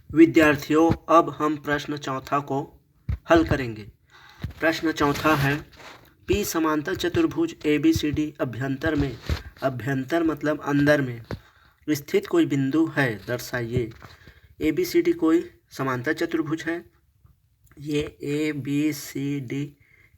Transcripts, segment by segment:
विद्यार्थियों, अब हम प्रश्न चौथा को हल करेंगे। प्रश्न चौथा है, पी समांतर चतुर्भुज ABCD अभ्यंतर में, अभ्यंतर मतलब अंदर में स्थित कोई बिंदु है, दर्शाइए। ABCD कोई समांतर चतुर्भुज है। ये ABCD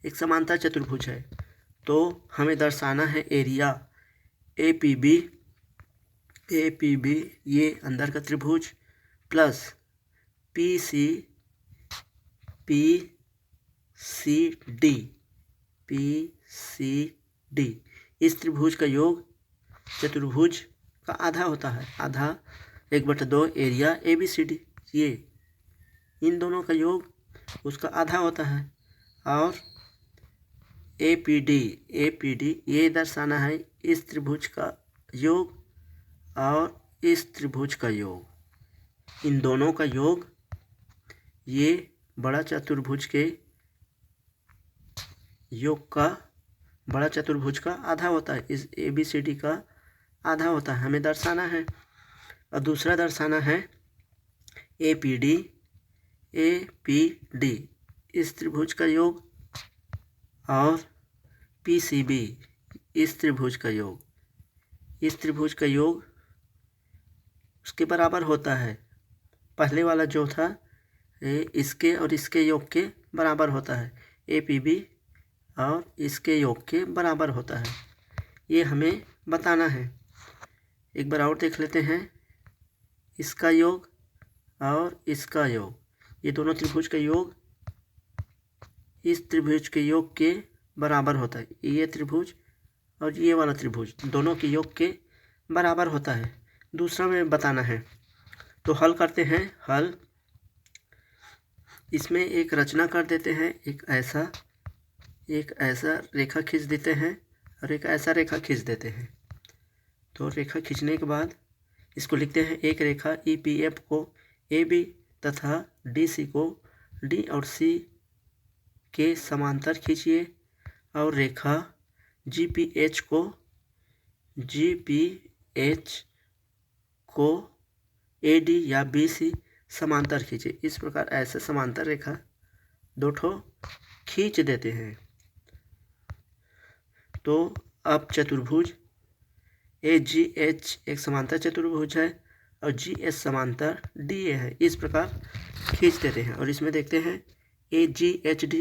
एक समांतर चतुर्भुज है, तो हमें दर्शाना है एरिया APB ये अंदर का त्रिभुज प्लस PCD इस त्रिभुज का योग चतुर्भुज का आधा होता है। आधा 1/2 एरिया ABCD, ये इन दोनों का योग उसका आधा होता है। और APD ये दर्शाना है इस त्रिभुज का योग और इस त्रिभुज का योग, इन दोनों का योग ये बड़ा चतुर्भुज के योग का, बड़ा चतुर्भुज का आधा होता है। इस ABCD का आधा होता है, हमें दर्शाना है। और दूसरा दर्शाना है APD इस त्रिभुज का योग और PCB इस त्रिभुज का योग, इस त्रिभुज का योग उसके बराबर होता है। पहले वाला जो था इसके और इसके योग के बराबर होता है। APB और इसके योग के बराबर होता है, ये हमें बताना है। एक बार और देख लेते हैं, इसका योग और इसका योग, ये दोनों त्रिभुज का योग इस त्रिभुज के योग के बराबर होता है। ये त्रिभुज और ये वाला त्रिभुज दोनों के योग के बराबर होता है। दूसरा में बताना है, तो हल करते हैं। हल इसमें एक रचना कर देते हैं, एक ऐसा रेखा खींच देते हैं और एक ऐसा रेखा खींच देते हैं। तो रेखा खींचने के बाद इसको लिखते हैं, एक रेखा EPF को AB तथा DC को D और C के समांतर खींचिए और रेखा GPH को AD या BC समांतर खींचिए। इस प्रकार ऐसे समांतर रेखा दो ठो खींच देते हैं। तो अब चतुर्भुज AGH एक समांतर चतुर्भुज है और GH समांतर DA है, इस प्रकार खींच देते हैं। और इसमें देखते हैं AGHD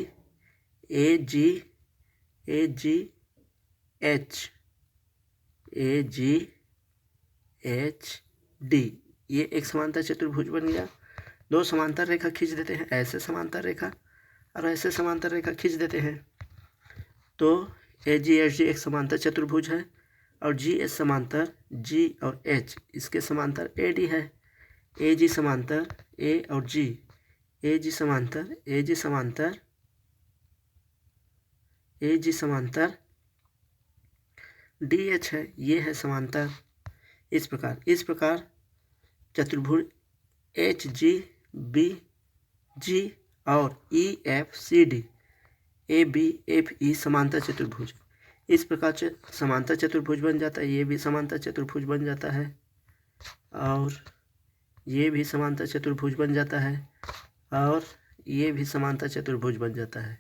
ये एक समांतर चतुर्भुज बन गया। दो समांतर रेखा खींच देते हैं, ऐसे समांतर रेखा और ऐसे समांतर रेखा खींच देते हैं। तो AGHD एक समांतर चतुर्भुज है और GH समांतर G और H इसके समांतर AD है। AG समांतर A और G, AG समांतर DH है, ये है समांतर। इस प्रकार चतुर्भुज HGBG और EFCD ABFE समांतर चतुर्भुज, इस प्रकार समांतर चतुर्भुज बन जाता है। ये भी समांतर चतुर्भुज बन जाता है और ये भी समांतर चतुर्भुज बन जाता है और ये भी समांतर चतुर्भुज बन जाता है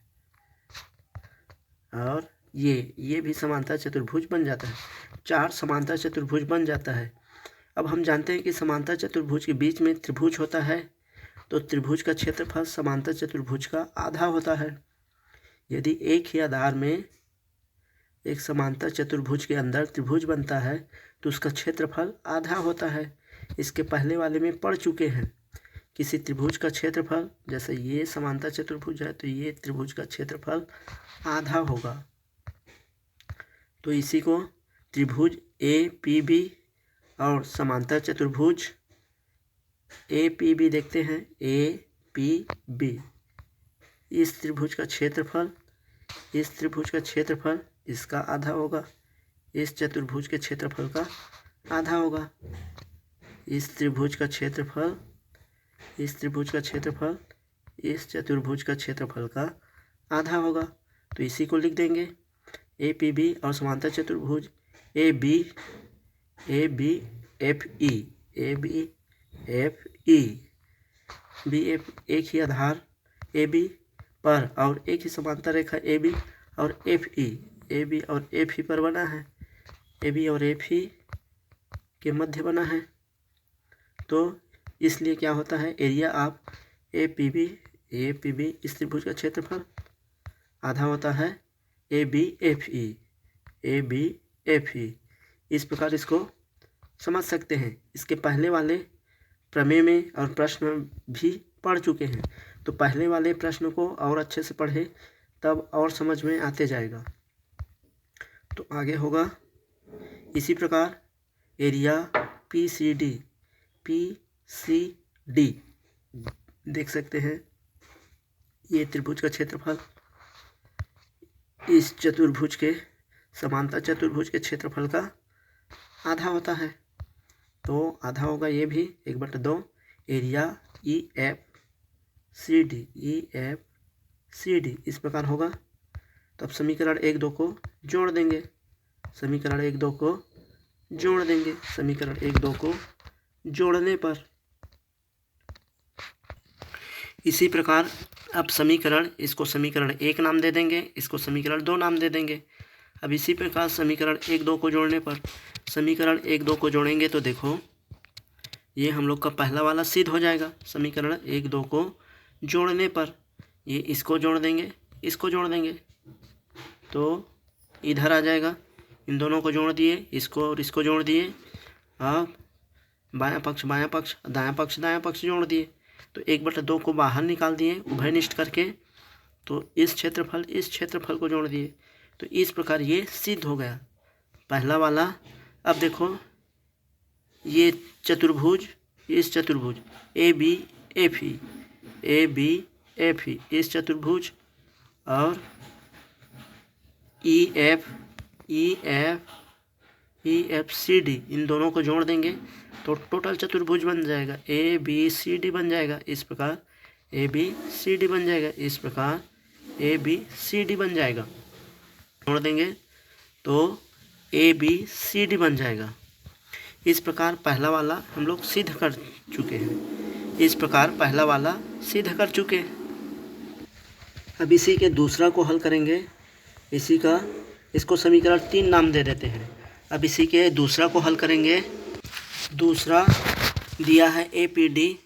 और ये भी समांतर चतुर्भुज बन जाता है। 4 समांतर चतुर्भुज बन जाता है। अब हम जानते हैं कि समांतर चतुर्भुज के बीच में त्रिभुज होता है, तो त्रिभुज का क्षेत्रफल समांतर चतुर्भुज का आधा होता है। यदि एक ही आधार में एक समांतर चतुर्भुज के अंदर त्रिभुज बनता है तो उसका क्षेत्रफल आधा होता है। इसके पहले वाले में पढ़ चुके हैं। किसी त्रिभुज का क्षेत्रफल, जैसे ये समांतर चतुर्भुज है तो ये त्रिभुज का क्षेत्रफल आधा होगा। तो इसी को त्रिभुज APB और समांतर चतुर्भुज APB देखते हैं। APB इस त्रिभुज का क्षेत्रफल, इस त्रिभुज का क्षेत्रफल इसका आधा होगा, इस चतुर्भुज के क्षेत्रफल का आधा होगा। इस त्रिभुज का क्षेत्रफल, इस त्रिभुज का क्षेत्रफल इस चतुर्भुज का क्षेत्रफल का आधा होगा। तो इसी को लिख देंगे। APB और समांतर चतुर्भुज ABFE बी एफ एक ही आधार ए बी पर और एक ही समांतर रेखा ए बी और एफ ई ए बी और एफ ई पर बना है, ए बी और एफ ई के मध्य बना है। तो इसलिए क्या होता है, area of A P B इस त्रिभुज का क्षेत्रफल आधा होता है ए बी एफ ई। इस प्रकार इसको समझ सकते हैं। इसके पहले वाले प्रमेय में और प्रश्न में भी पढ़ चुके हैं, तो पहले वाले प्रश्न को और अच्छे से पढ़े तब और समझ में आते जाएगा। तो आगे होगा इसी प्रकार एरिया पी सी डी देख सकते हैं। ये त्रिभुज का क्षेत्रफल इस चतुर्भुज के समांतर चतुर्भुज के क्षेत्रफल का आधा होता है। तो आधा होगा ये भी 1/2 area E F C D इस प्रकार होगा। तो अब समीकरण 1-2 को जोड़ देंगे। समीकरण 1-2 को जोड़ने पर इसी प्रकार अब इसको समीकरण 1 नाम दे देंगे, इसको समीकरण 2 नाम दे देंगे। अब इसी प्रकार समीकरण 1-2 को जोड़ने पर समीकरण 1-2 को जोड़ेंगे तो देखो ये हम लोग का पहला वाला सिद्ध हो जाएगा। समीकरण 1-2 को जोड़ने पर ये इसको जोड़ देंगे, इसको जोड़ देंगे तो इधर आ जाएगा। इन दोनों को जोड़ दिए, इसको और इसको जोड़ दिए। अब बायां पक्ष दायां पक्ष जोड़ दिए तो 1/2 को बाहर निकाल दिए उभयनिष्ठ करके। तो इस क्षेत्रफल को जोड़ दिए तो इस प्रकार ये सिद्ध हो गया पहला वाला। अब देखो ये चतुर्भुज इस चतुर्भुज ए बी एफ ई इस चतुर्भुज और ई एफ सी डी इन दोनों को जोड़ देंगे तो टोटल चतुर्भुज बन जाएगा ए बी सी डी बन जाएगा। इस प्रकार ए बी सी डी बन जाएगा, इस प्रकार ए बी सी डी बन जाएगा। जोड़ देंगे तो ए बी सी डी बन जाएगा। इस प्रकार पहला वाला हम लोग सिद्ध कर चुके हैं। अब इसी के दूसरा को हल करेंगे। इसको समीकरण 3 नाम दे देते हैं। अब इसी के दूसरा को हल करेंगे। दूसरा दिया है ए पी डी।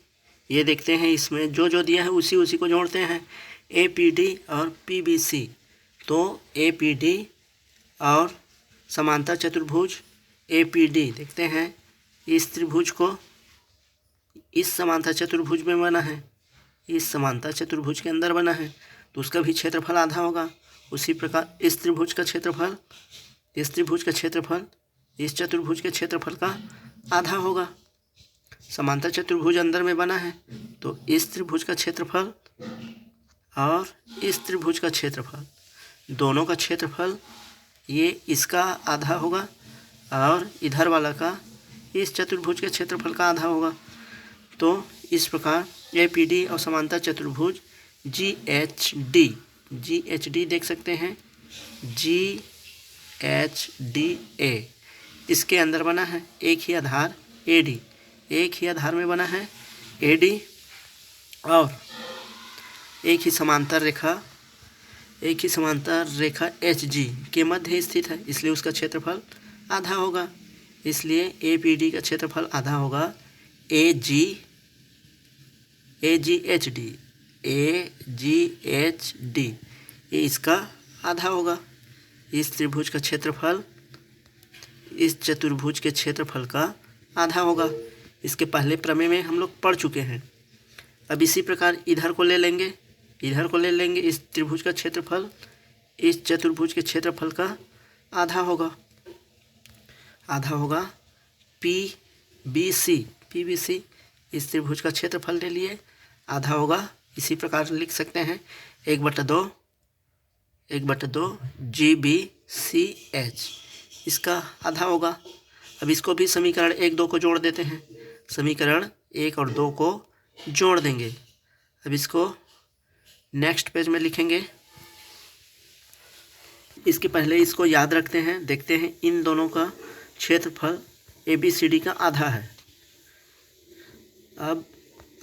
ये देखते हैं इसमें जो दिया है उसी को जोड़ते हैं। ए पी डी और पी बी सी। तो ए पी डी और समांतर चतुर्भुज ए पी डी देखते हैं इस त्रिभुज को इस समांतर चतुर्भुज में बना है, इस समांतर चतुर्भुज के अंदर बना है तो उसका भी क्षेत्रफल आधा होगा। उसी प्रकार इस त्रिभुज का क्षेत्रफल इस चतुर्भुज के क्षेत्रफल का आधा होगा। समांतर चतुर्भुज अंदर में बना है तो इस त्रिभुज का क्षेत्रफल और इस त्रिभुज का क्षेत्रफल दोनों का क्षेत्रफल ये इसका आधा होगा और इधर वाला का इस चतुर्भुज के क्षेत्रफल का आधा होगा। तो इस प्रकार ए पी डी और समांतर चतुर्भुज जी एच डी देख सकते हैं। जी एच डी ए इसके अंदर बना है एक ही आधार ए डी, एक ही आधार में बना है ए डी और एक ही समांतर रेखा एच जी के मध्य स्थित है, इसलिए उसका क्षेत्रफल आधा होगा। इसलिए ए पी डी का क्षेत्रफल आधा होगा ए जी एच डी ये इसका आधा होगा। इस त्रिभुज का क्षेत्रफल इस चतुर्भुज के क्षेत्रफल का आधा होगा। इसके पहले प्रमेय में हम लोग पढ़ चुके हैं। अब इसी प्रकार इधर को ले लेंगे इस त्रिभुज का क्षेत्रफल इस चतुर्भुज के क्षेत्रफल का आधा होगा पी बी सी इस त्रिभुज का क्षेत्रफल ले लिए आधा होगा। इसी प्रकार लिख सकते हैं 1/2 जी बी सी एच इसका आधा होगा। अब इसको भी समीकरण 1-2 को जोड़ देते हैं। समीकरण 1 और 2 को जोड़ देंगे। अब इसको नेक्स्ट पेज में लिखेंगे। इसके पहले इसको याद रखते हैं, देखते हैं इन दोनों का क्षेत्रफल ए बी सी डी का आधा है। अब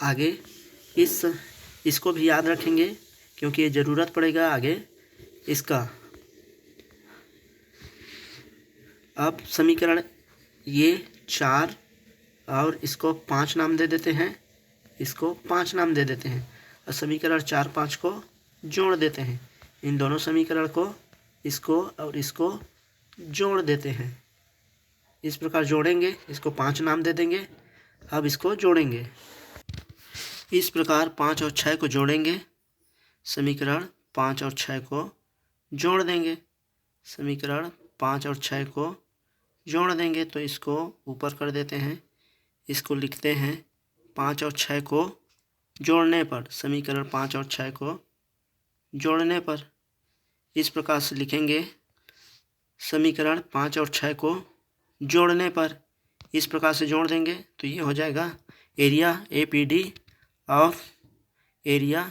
आगे इसको भी याद रखेंगे क्योंकि ये ज़रूरत पड़ेगा आगे इसका। अब समीकरण ये 4 और इसको 5 नाम दे देते हैं, इसको 5 नाम दे देते हैं और समीकरण 4, 5 को जोड़ देते हैं। इन दोनों समीकरण को, इसको और इसको जोड़ देते हैं। इस प्रकार जोड़ेंगे, इसको 5 नाम दे देंगे। अब इसको जोड़ेंगे, इस प्रकार 5 और 6 को जोड़ेंगे, समीकरण 5 और 6 को जोड़ देंगे, समीकरण 5 और 6 को जोड़ देंगे। तो इसको ऊपर कर देते हैं, इसको लिखते हैं 5 और 6 को जोड़ने पर, समीकरण 5 और 6 को जोड़ने पर इस प्रकार से लिखेंगे, समीकरण 5 और 6 को जोड़ने पर इस प्रकार से जोड़ देंगे तो ये हो जाएगा एरिया APD और एरिया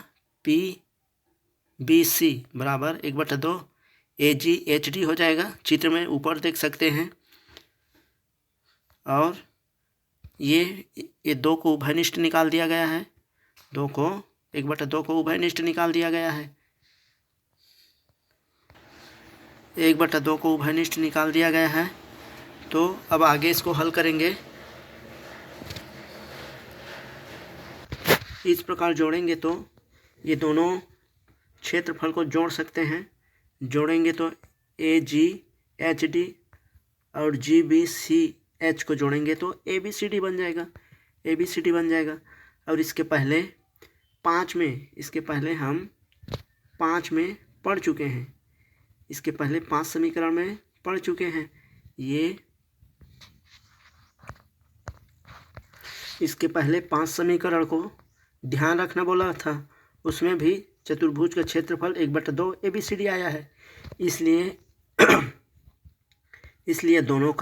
PBC बराबर 1/2 AGHD हो जाएगा। चित्र में ऊपर देख सकते हैं। और ये 2 को उभयनिष्ठ निकाल दिया गया है, 2 को 1/2 को उभयनिष्ठ निकाल दिया गया है, 1/2 को उभयनिष्ठ निकाल दिया गया है। तो अब आगे इसको हल करेंगे, इस प्रकार जोड़ेंगे तो ये दोनों क्षेत्रफल को जोड़ सकते हैं। जोड़ेंगे तो AGHD और GBCH को जोड़ेंगे तो ABCD बन जाएगा, ABCD बन जाएगा। और इसके पहले 5 में, इसके पहले हम 5 में पढ़ चुके हैं, इसके पहले 5 समीकरण में पढ़ चुके हैं। ये इसके पहले 5 समीकरण को ध्यान रखना बोला था, उसमें भी चतुर्भुज का क्षेत्रफल 1/2 ABCD आया है। इसलिए दोनों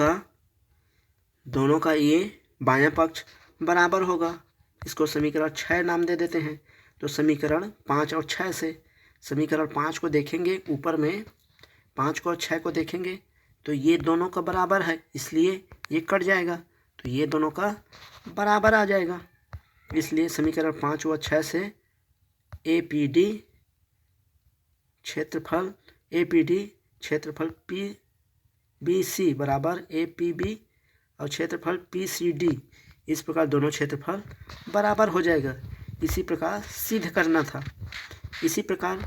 का ये बायां पक्ष बराबर होगा। इसको समीकरण 6 नाम दे देते हैं। तो समीकरण 5 और 6 से, समीकरण 5 को देखेंगे ऊपर में, 5 को और 6 को देखेंगे तो ये दोनों का बराबर है, इसलिए ये कट जाएगा तो ये दोनों का बराबर आ जाएगा। इसलिए समीकरण 5 व 6 से APD क्षेत्रफल PBC बराबर APB और क्षेत्रफल PCD, इस प्रकार दोनों क्षेत्रफल बराबर हो जाएगा। इसी प्रकार सिद्ध करना था। इसी प्रकार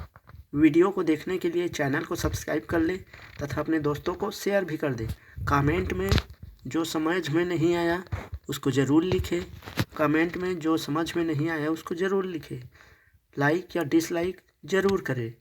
वीडियो को देखने के लिए चैनल को सब्सक्राइब कर ले तथा अपने दोस्तों को शेयर भी कर दे। कमेंट में जो समझ में नहीं आया उसको ज़रूर लिखें, कमेंट में जो समझ में नहीं आया उसको ज़रूर लिखें, लाइक या डिसलाइक ज़रूर करें।